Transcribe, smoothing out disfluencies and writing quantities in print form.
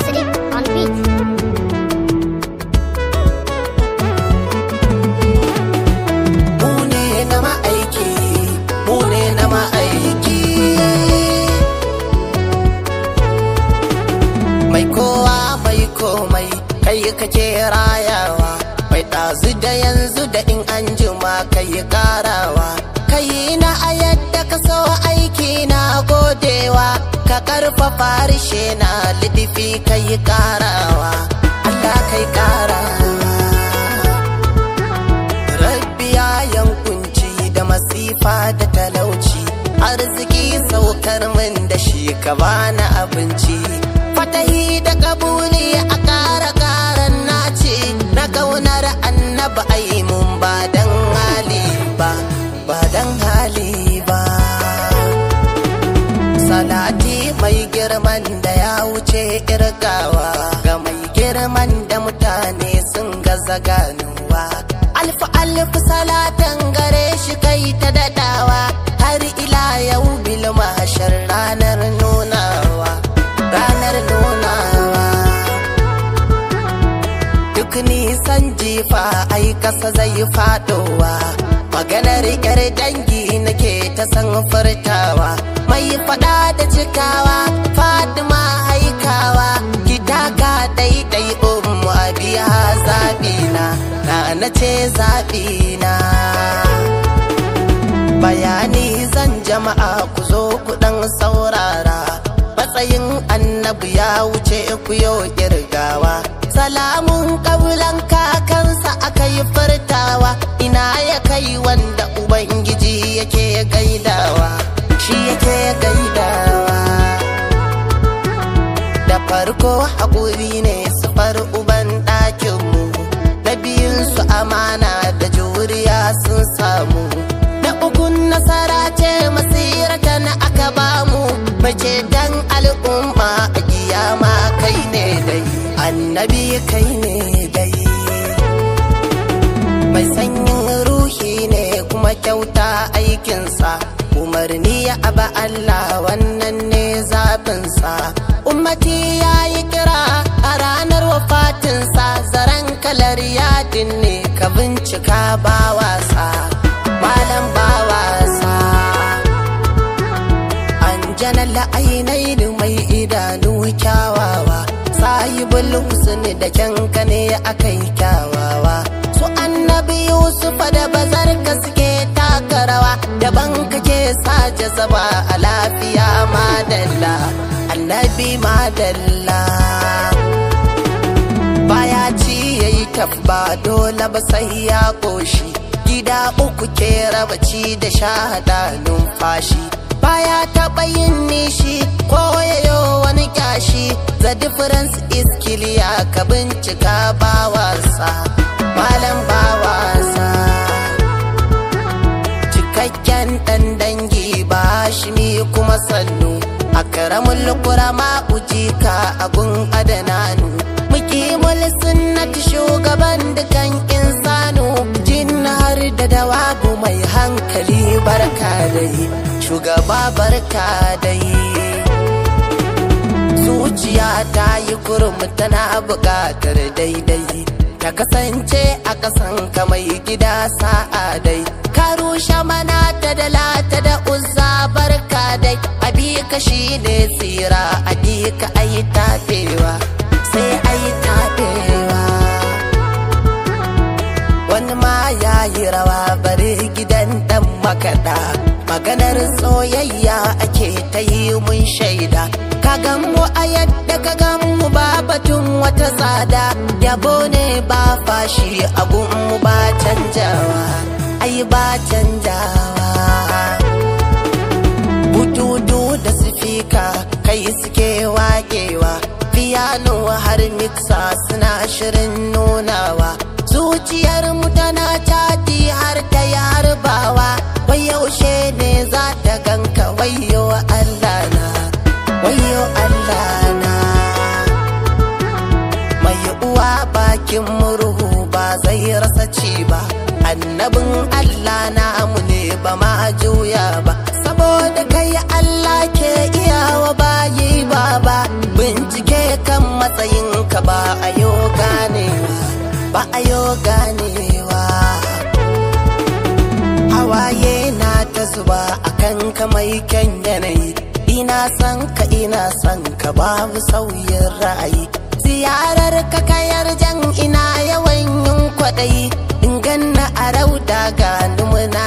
Sleep on beat. Mune na ma'aiki, mune na ma'aiki. Mai kowa mai komai, kai kake rayawa. Mai ɗazu da yanzu da in an jima kai karawa. Kai na a yadda ka so aiki na godewa. Ka karfafa harshe na lidifi kai karawa. Allah kai karawa. Rabbi ya yankunci da masifa da talauci. Arziki saukar min da shi ka bani abinci. Fatahi da kabuli a ƙara-ƙaran nace. Na ƙaunar annabi ai mun ba dan hali ba, ba dan hali ba. Salati mai girman da ya wuce irgawa, ga mai girman da mutane sun gaza ganuwa. Alfu alfu salatan gare shi kai ta dadawa, har ila yau bil mahshar ranar nunawa, ranar nunawa. Duk nisan jifa ai kasa zai fadowa, maganar yar dangi nake ta san furtawa. Mai fada da cikawa Fatima haikawa, gidaka daidai ummu abiya zabina, na ce zabina. Bayani zan jama'a ku zo ku dan saurara, matsayin annabi ya wuce ku yo kirgawa. Salamun kaulan kakansa aka yi furtawa, ina ya kai wanda ubangiji yake gaidawa, shi yake gaidawa. Da farko haƙuri ne sufar uban ɗakinmu, na biyunsu amana da juriya sun samu, na ukun nasara ce masirata na aka bamu. Mace dan al'umma a kiyama kai ne dai, annabi kai ne dai. Mai sanyin ruhi ne kuma kyauta aikinsa, umarni ya aba Allah wannan ne zaɓinsa. Ummati ya yi kira a ranar wafatinsa, zaren kalar yadin ne ka bincika ba wasa, malam ba wasa. An jana la'ainai mai idanu kyawawa, sahibul husni da kyanka ne akai kyawawa. Su annabi Yusuf da bazarka suke taka rawa, daban kake sa jazaba a lafiya madalla, annabi madalla. Baya ci yayi tafba dole ba sai ya koshi, gida uku ke raba ci da shahada numfashi. Baya taɓa yin nishi ko yayo wani kyashi, the difference is clear ka bincika ba wasa, malam ba wasa. Cikakken ɗan dangi ba shi mi kuma sannu, akramul kurama ujika agun adananu. Muqimul sunnati shugaban dukan insanu, jin har da dawabu mai hankali barka dai, shugaba barka dai. Zuciya ta yi kurmu tana buƙatar daidai, ta kasance a ƙasan ka mai gida sa'a dai. Ka rushe mana ta da lata da uzza barka dai, abi ka shi ne tsira, abi ka ayi tafewa, sai ayi tafewa. Wani ma ya yi rawa bare gidan ɗan makaɗa, maganar soyayya ake ta yi mun shaida. Ka gan mu a yadda ka gan mu ba batun wata tsada, yabo ne ba fashi abun mu ba canjawa, ai ba canjawa. Bututu da sifika kai suke waƙewa, piano har mixa suna shirin nunawa. Zuciyar mu tana caji har ta yi harbawa, wai yaushe ne za ta ganka wayo Allah na, wayo Allah na. Mai uwa bakin murhu ba zai rasa ci ba, annabin Allah namu ne ba ma juya ba, saboda kai Allah ke iyawa bayi ba. Bincike kan matsayinka ba a yo ganewa, ba a yo ganewa. Hawaye na ta zuba akan ka mai kyan yanayi, ina son ka babu sauyin ra'ayi. Ziyarar ka kayar jan ina yawan yin kwaɗayi, in ganna a rauda gani muna